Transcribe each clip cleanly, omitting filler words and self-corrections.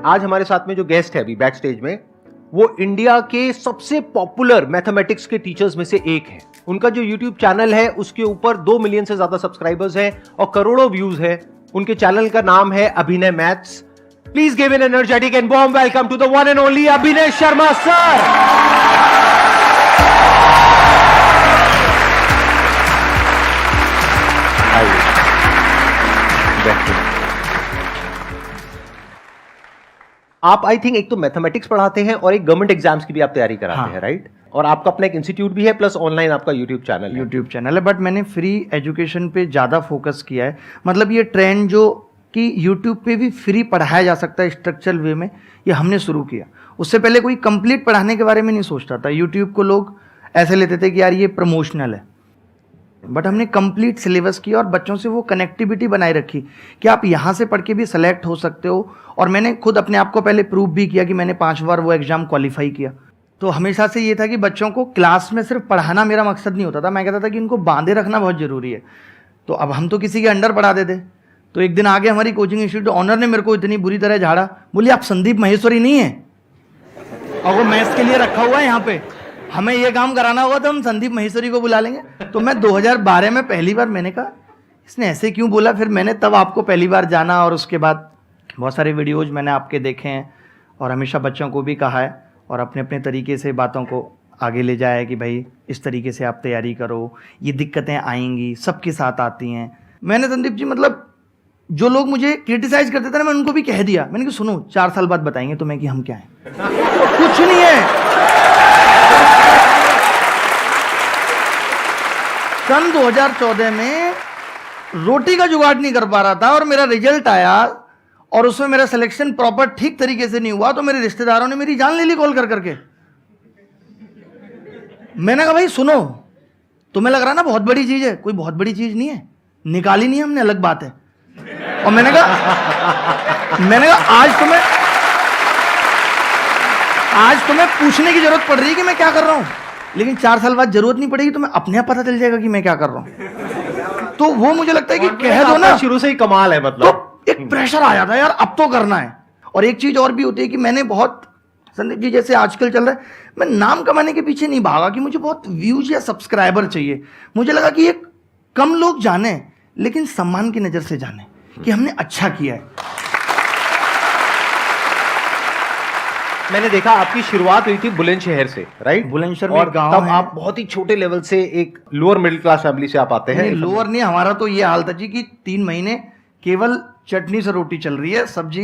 आज हमारे साथ में जो गेस्ट है अभी बैक स्टेज में, वो इंडिया के सबसे पॉपुलर मैथमेटिक्स के टीचर्स में से एक है। उनका जो यूट्यूब चैनल है उसके ऊपर 2 मिलियन से ज्यादा सब्सक्राइबर्स हैं और करोड़ों व्यूज है। उनके चैनल का नाम है Abhinay maths. Please give an energetic and warm welcome to the one and only Abhinay Sharma sir. आप आई थिंक एक तो मैथमेटिक्स पढ़ाते हैं और एक गवर्नमेंट एग्जाम्स की भी आप तैयारी कराते हैं, राइट? और आपका अपना एक इंस्टीट्यूट भी है प्लस ऑनलाइन आपका यूट्यूब चैनल है। बट मैंने फ्री एजुकेशन पे ज़्यादा फोकस किया है। मतलब ये ट्रेंड जो कि यूट्यूब पे भी फ्री पढ़ाया जा सकता है स्ट्रक्चरल वे में, ये हमने शुरू किया। उससे पहले कोई कंप्लीट पढ़ाने के बारे में नहीं सोचता था। यूट्यूब को लोग ऐसे लेते थे कि यार ये प्रमोशनल है, बट हमने कंप्लीट सिलेबस किया और बच्चों से वो कनेक्टिविटी बनाए रखी कि आप यहाँ से पढ़ के भी सेलेक्ट हो सकते हो। और मैंने खुद अपने आप को पहले प्रूव भी किया कि मैंने 5 बार वो एग्ज़ाम क्वालिफाई किया। तो हमेशा से ये था कि बच्चों को क्लास में सिर्फ पढ़ाना मेरा मकसद नहीं होता था। मैं कहता था कि इनको बांधे रखना बहुत ज़रूरी है। तो अब हम तो किसी के अंडर पढ़ा देते। तो एक दिन आगे हमारी कोचिंग इंस्टीट्यूट ऑनर ने मेरे को इतनी बुरी तरह झाड़ा, बोली आप संदीप महेश्वरी नहीं है और वो मैथ्स के लिए रखा हुआ है यहाँ पे, हमें ये काम कराना होगा तो हम संदीप महेश्वरी को बुला लेंगे। तो मैं 2012 में पहली बार मैंने कहा इसने ऐसे क्यों बोला। फिर मैंने तब आपको पहली बार जाना और उसके बाद बहुत सारे वीडियोज़ मैंने आपके देखे हैं और हमेशा बच्चों को भी कहा है और अपने अपने तरीके से बातों को आगे ले जाया है कि भाई इस तरीके से आप तैयारी करो, ये दिक्कतें आएंगी, सबके साथ आती हैं। मैंने संदीप जी मतलब जो लोग मुझे क्रिटिसाइज करते थे ना, मैं उनको भी कह दिया। मैंने कहा सुनो 4 साल बाद बताएंगे तुम्हें कि हम क्या हैं। कुछ नहीं है। सन 2014 में रोटी का जुगाड़ नहीं कर पा रहा था और मेरा रिजल्ट आया और उसमें मेरा सिलेक्शन प्रॉपर ठीक तरीके से नहीं हुआ तो मेरे रिश्तेदारों ने मेरी जान ले ली कॉल कर करके। मैंने कहा भाई सुनो, तुम्हें लग रहा ना बहुत बड़ी चीज है, कोई बहुत बड़ी चीज नहीं है, निकाली नहीं हमने, अलग बात है। और मैंने कहा आज तुम्हें पूछने की जरूरत पड़ रही है कि मैं क्या कर रहा हूं, लेकिन 4 साल बाद जरूरत नहीं पड़ेगी, तुम्हें अपने आप पता चल जाएगा कि मैं क्या कर रहा हूं। तो वो मुझे लगता है कि कह दो ना, शुरू से ही कमाल है। मतलब तो एक प्रेशर आ जाता है यार अब तो करना है। और एक चीज और भी होती है कि मैंने बहुत, संदीप जी जैसे आजकल चल रहा है, मैं नाम कमाने के पीछे नहीं भागा कि मुझे बहुत व्यूज या सब्सक्राइबर चाहिए। मुझे लगा कि ये कम लोग जाने लेकिन सम्मान की नजर से जाने कि हमने अच्छा किया है। मैंने देखा आपकी शुरुआत हुई थी बुलंदशहर से, राइट? बुलंदशहर में और गांव तब है। आप बहुत ही छोटे लेवल से एक लोअर मिडिल क्लास फैमिली से आप आते हैं। लोअर नहीं, हमारा तो ये हाल था जी कि 3 महीने केवल चटनी से रोटी चल रही है, सब्जी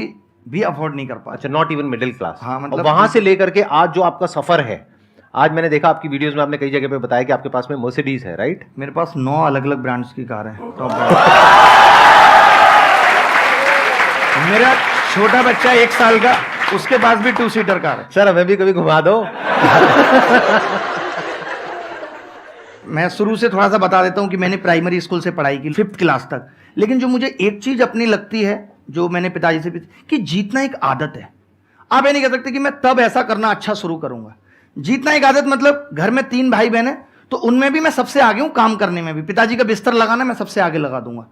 भी अफोर्ड नहीं कर पा। अच्छा, नॉट इवन मिडिल क्लास। हाँ, मतलब और वहां से लेकर के आज जो आपका सफर है, आज मैंने देखा आपकी वीडियोस में आपने कई जगह पे बताया कि आपके पास में मर्सिडीज है, राइट? मेरे पास 9 अलग अलग ब्रांड्स की कार है, टॉप ब्रांड। मेरा छोटा बच्चा 1 साल का, उसके पास भी 2 सीटर कार है। सर हमें भी कभी घुमा दो। मैं शुरू से थोड़ा सा बता देता हूं कि मैंने प्राइमरी स्कूल से पढ़ाई की 5th क्लास तक। लेकिन जो मुझे एक चीज अपनी लगती है, जो मैंने पिताजी से भी, कि जीतना एक आदत है। आप ये नहीं कह सकते कि मैं तब ऐसा करना अच्छा शुरू करूंगा। जीतना एक आदत मतलब घर में 3 भाई बहन है तो उनमें भी मैं सबसे आगे हूं, काम करने में भी। पिताजी का बिस्तर लगाना मैं सबसे आगे लगा दूंगा।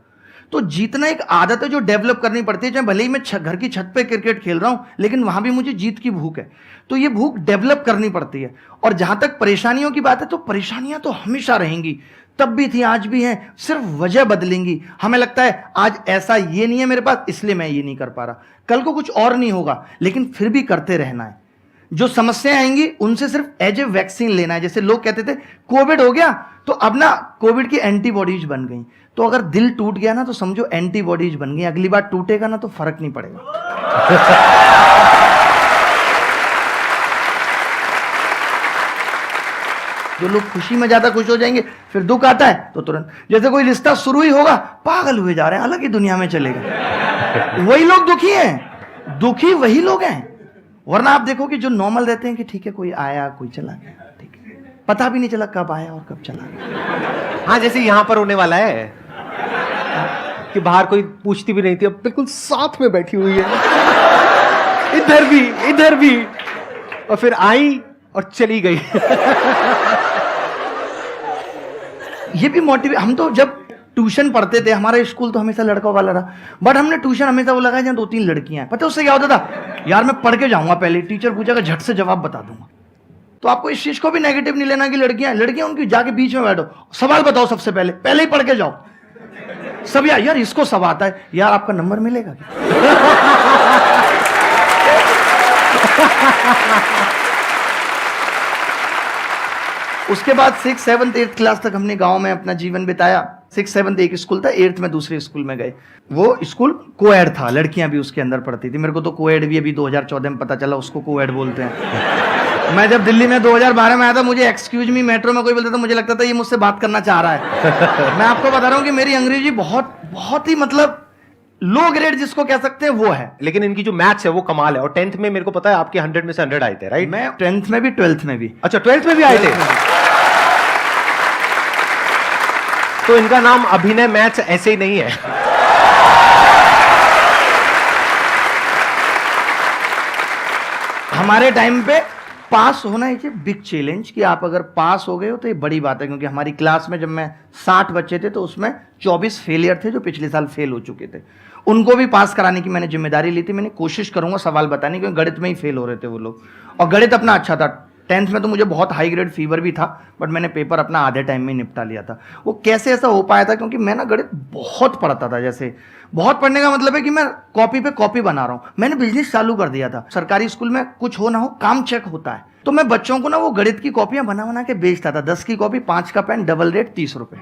तो जीतना एक आदत है जो डेवलप करनी पड़ती है। चाहे भले ही मैं घर की छत पे क्रिकेट खेल रहा हूं, लेकिन वहां भी मुझे जीत की भूख है। तो ये भूख डेवलप करनी पड़ती है। और जहां तक परेशानियों की बात है, तो परेशानियां तो हमेशा रहेंगी, तब भी थी, आज भी हैं, सिर्फ वजह बदलेंगी। हमें लगता है आज ऐसा ये नहीं है मेरे पास, इसलिए मैं ये नहीं कर पा रहा। कल को कुछ और नहीं होगा, लेकिन फिर भी करते रहना है। जो समस्याएं आएंगी उनसे सिर्फ एज ए वैक्सीन लेना है। जैसे लोग कहते थे कोविड हो गया तो अब ना कोविड की एंटीबॉडीज बन गई। तो अगर दिल टूट गया ना तो समझो एंटीबॉडीज बन गई, अगली बार टूटेगा ना तो फर्क नहीं पड़ेगा। जो लोग खुशी में ज्यादा खुश हो जाएंगे, फिर दुख आता है तो तुरंत, जैसे कोई रिश्ता शुरू ही होगा, पागल हुए जा रहे हैं, अलग ही दुनिया में चले गए। वही लोग दुखी हैं, दुखी वही लोग हैं। वरना आप देखो कि जो नॉर्मल रहते हैं कि ठीक है कोई आया कोई चला गया, ठीक है, पता भी नहीं चला कब आया और कब चला गया। हाँ, जैसे यहां पर होने वाला है कि बाहर कोई पूछती भी नहीं थी, अब बिल्कुल साथ में बैठी हुई है, इधर भी, और फिर आई और चली गई। ये भी मोटिवेट, हम तो जब ट्यूशन पढ़ते थे, हमारा स्कूल तो हमेशा लड़कों वाला रहा, बट हमने ट्यूशन हमेशा वो लगाया जहाँ 2-3 लड़कियां हैं। पता है उससे क्या होता था, यार मैं पढ़ के जाऊंगा, पहले टीचर पूछेगा झट से जवाब बता दूंगा। तो आपको इस चीज को भी नेगेटिव नहीं लेना कि लड़कियां उनकी जाके बीच में बैठो, सवाल बताओ सबसे पहले ही पढ़ के जाओ। सब यार इसको सब आता है, यार आपका नंबर मिलेगा क्या? उसके बाद 6th 7th 8th क्लास तक हमने गांव में अपना जीवन बिताया। 6th 7th एक स्कूल था, 8th में दूसरे स्कूल में गए। वो स्कूल कोएड था, लड़कियां भी उसके अंदर पढ़ती थी। मेरे को तो कोएड भी अभी 2014 में पता चला उसको कोएड बोलते हैं। मैं जब दिल्ली में 2012 में आया था, मुझे एक्सक्यूज मी मेट्रो में कोई बोलता था, मुझे लगता था ये मुझसे बात करना चाह रहा है। मैं आपको बता रहा हूँ कि मेरी अंग्रेजी बहुत ही मतलब लो ग्रेड जिसको कह सकते हैं वो है। लेकिन इनकी जो मैथ्स है वो कमाल है। और 10th में मेरे को पता है आपके 100 में से 100 आए थे, राइट? मैं 10th में भी 12th में भी। अच्छा, 12th में भी आए थे। तो इनका नाम अभिनय मैथ्स ऐसे ही नहीं है। हमारे टाइम पे पास होना इज ए बिग चैलेंज, कि आप अगर पास हो गए हो तो ये बड़ी बात है। क्योंकि हमारी क्लास में जब मैं 60 बच्चे थे तो उसमें 24 फेलियर थे जो पिछले साल फेल हो चुके थे। उनको भी पास कराने की मैंने जिम्मेदारी ली थी। मैंने कोशिश करूंगा सवाल बताने की, क्योंकि गणित में ही फेल हो रहे थे वो लोग, और गणित अपना अच्छा था। 10th में तो मुझे बहुत हाई ग्रेड फीवर भी था, बट मैंने पेपर अपना आधे टाइम में निपटा लिया था। वो कैसे ऐसा हो पाया था, क्योंकि मैं ना गणित बहुत पढ़ता था। जैसे बहुत पढ़ने का मतलब है कि मैं कॉपी पे कॉपी बना रहा हूँ। मैंने बिजनेस चालू कर दिया था। सरकारी स्कूल में कुछ हो ना हो काम चेक होता है, तो मैं बच्चों को ना वो गणित की कॉपियां बना बना के बेचता था। 10 की कॉपी 5 का पेन, डबल रेट 30 रुपए।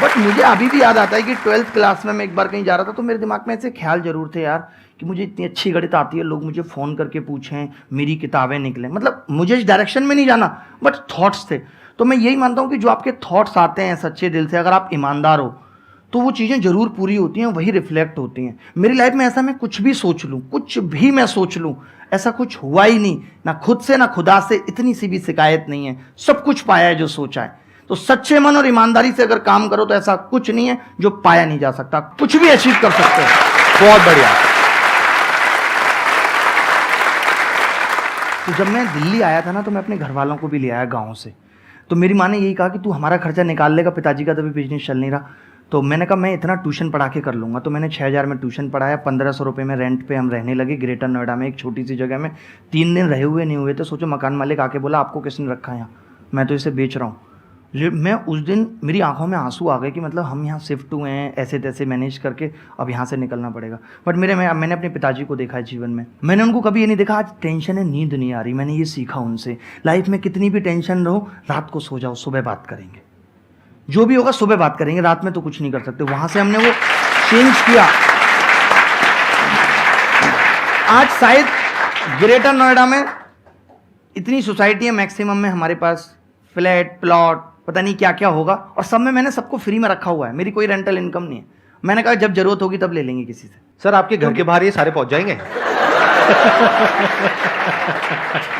बट मुझे अभी भी याद आता है कि 12th क्लास में मैं एक बार कहीं जा रहा था, तो मेरे दिमाग में ऐसे ख्याल जरूर थे यार कि मुझे इतनी अच्छी गणित आती है, लोग मुझे फोन करके पूछें, मेरी किताबें निकलें। मतलब मुझे इस डायरेक्शन में नहीं जाना, बट थॉट्स थे। तो मैं यही मानता हूं कि जो आपके थॉट्स आते हैं सच्चे दिल से, अगर आप ईमानदार हो तो वो चीज़ें जरूर पूरी होती हैं, वही रिफ्लेक्ट होती हैं। मेरी लाइफ में ऐसा मैं कुछ भी सोच लूँ, कुछ भी मैं सोच लूँ, ऐसा कुछ हुआ ही नहीं, ना खुद से ना खुदा से इतनी सी भी शिकायत नहीं है। सब कुछ पाया है जो सोचा है। तो सच्चे मन और ईमानदारी से अगर काम करो तो ऐसा कुछ नहीं है जो पाया नहीं जा सकता, कुछ भी अचीव कर सकते हो। बहुत बढ़िया। तो जब मैं दिल्ली आया था ना, तो मैं अपने घर वालों को भी ले आया गाँव से। तो मेरी माँ ने यही कहा कि तू हमारा खर्चा निकाल लेगा, पिताजी का तभी बिजनेस चल नहीं रहा। तो मैंने कहा मैं इतना ट्यूशन पढ़ा के कर लूँगा। तो मैंने 6000 में ट्यूशन पढ़ाया, 1500 रुपये में रेंट पे हम रहने लगे ग्रेटर नोएडा में, एक छोटी सी जगह में। 3 दिन रहे हुए नहीं हुए थे। सोचो मकान मालिक आके बोला आपको किसने रखा है यहाँ, मैं तो इसे बेच रहा हूँ। मैं उस दिन मेरी आंखों में आंसू आ गए कि मतलब हम यहाँ शिफ्ट हुए हैं ऐसे तैसे मैनेज करके, अब यहाँ से निकलना पड़ेगा। बट मैंने अपने पिताजी को देखा है जीवन में, मैंने उनको कभी ये नहीं देखा आज टेंशन है नींद नहीं आ रही। मैंने ये सीखा उनसे, लाइफ में कितनी भी टेंशन रहो रात को सो जाओ, सुबह बात करेंगे, जो भी होगा सुबह बात करेंगे, रात में तो कुछ नहीं कर सकते। वहाँ से हमने वो चेंज किया। आज शायद ग्रेटर नोएडा में इतनी सोसाइटी है, मैक्सिमम में हमारे पास फ्लैट प्लॉट पता नहीं क्या क्या होगा, और सब में मैंने सबको फ्री में रखा हुआ है। मेरी कोई रेंटल इनकम नहीं है। मैंने कहा जब जरूरत होगी तब ले लेंगे किसी से। सर आपके घर के बाहर ये सारे पहुंच जाएंगे।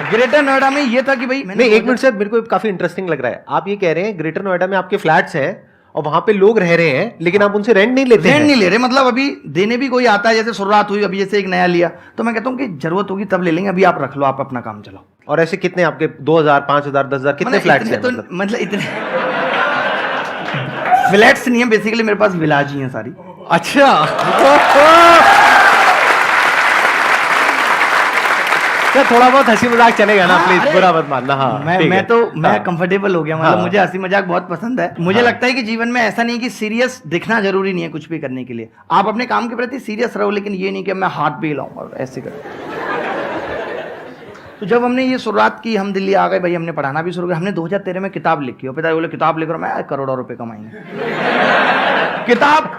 ग्रेटर नोएडा में ये था कि भाई नहीं, एक मिनट सर, मेरे को काफी इंटरेस्टिंग लग रहा है। आप ये कह रहे हैं ग्रेटर नोएडा में आपके फ्लैट्स हैं और वहां पे लोग रह रहे हैं, लेकिन आप उनसे रेंट नहीं लेते? रेंट नहीं ले रहे, मतलब अभी देने भी कोई आता है, जैसे शुरुआत हुई अभी जैसे एक नया लिया, तो मैं कहता हूँ कि जरूरत होगी तब ले लेंगे, अभी आप रख लो, आप अपना काम चलाओ। और ऐसे कितने आपके 2000 5000 10,000 कितने फ्लैट्स हैं? मतलब इतने फ्लैट्स नहीं है, बेसिकली मेरे पास विलाज ही है सारी। अच्छा। सर थोड़ा बहुत हंसी मजाक चलेगा ना, प्लीज बुरा मत मानना। हाँ मैं कंफर्टेबल हो गया, मतलब मुझे हंसी मजाक बहुत पसंद है। मुझे लगता है कि जीवन में ऐसा नहीं कि सीरियस दिखना जरूरी नहीं है कुछ भी करने के लिए। आप अपने काम के प्रति सीरियस रहो, लेकिन ये नहीं कि मैं हाथ भी हिलाऊंगा ऐसे कर। तो जब हमने ये शुरुआत की, हम दिल्ली आ गए भाई, हमने पढ़ाना भी शुरू किया। हमने 2013 में किताब लिखी, और पिताजी बोले किताब लिख रहा हूं मैं, करोड़ों रुपए कमाएंगे। किताब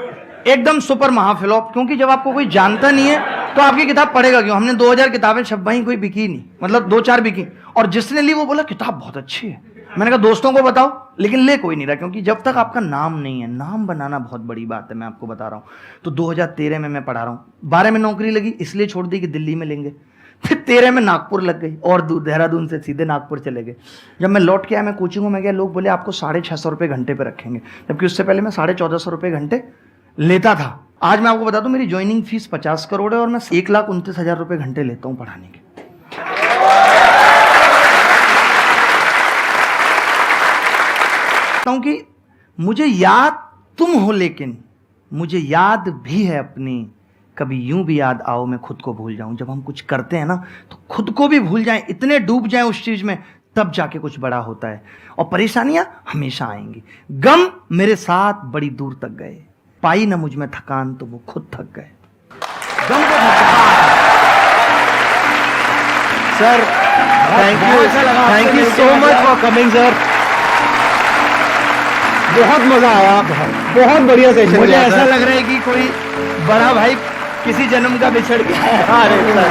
एकदम सुपर महाफ्लॉप, क्योंकि जब आपको कोई जानता नहीं है तो आपकी किताब पढ़ेगा क्यों। हमने 2000 किताबें छपवाई, कोई बिकी नहीं, मतलब 2-4 बिकी, और जिसने ली वो बोला किताब बहुत अच्छी है। मैंने कहा दोस्तों को बताओ, लेकिन ले कोई नहीं रहा, क्योंकि जब तक आपका नाम नहीं है, नाम बनाना बहुत बड़ी बात है, मैं आपको बता रहा हूँ। तो 2013 में मैं पढ़ा रहा हूँ, 12 में नौकरी लगी, इसलिए छोड़ दी कि दिल्ली में लेंगे। फिर 13 में नागपुर लग गई, और देहरादून से सीधे नागपुर चले गए। जब मैं लौट के आया, मैं कोचिंग में गया, लोग बोले आपको 650 रुपये घंटे पे रखेंगे, जबकि उससे पहले मैं 1450 रुपये घंटे लेता था। आज मैं आपको बता दूं, मेरी ज्वाइनिंग फीस 50 करोड़ है, और मैं 1,29,000 रुपये घंटे लेता हूं पढ़ाने के। चाहता हूं कि मुझे याद तुम हो, लेकिन मुझे याद भी है अपनी, कभी यूं भी याद आओ मैं खुद को भूल जाऊं। जब हम कुछ करते हैं ना तो खुद को भी भूल जाएं, इतने डूब जाएं उस चीज में, तब जाके कुछ बड़ा होता है। और परेशानियां हमेशा आएंगी। गम मेरे साथ बड़ी दूर तक गए, पाई ना मुझ में थकान तो वो खुद थक गए। गम को sir thank you so much for coming sir. बहुत मजा आया, बहुत बढ़िया सेशन। मुझे ऐसा लग रहा है कि कोई बड़ा भाई किसी जन्म का बिछड़ गया है। अरे सर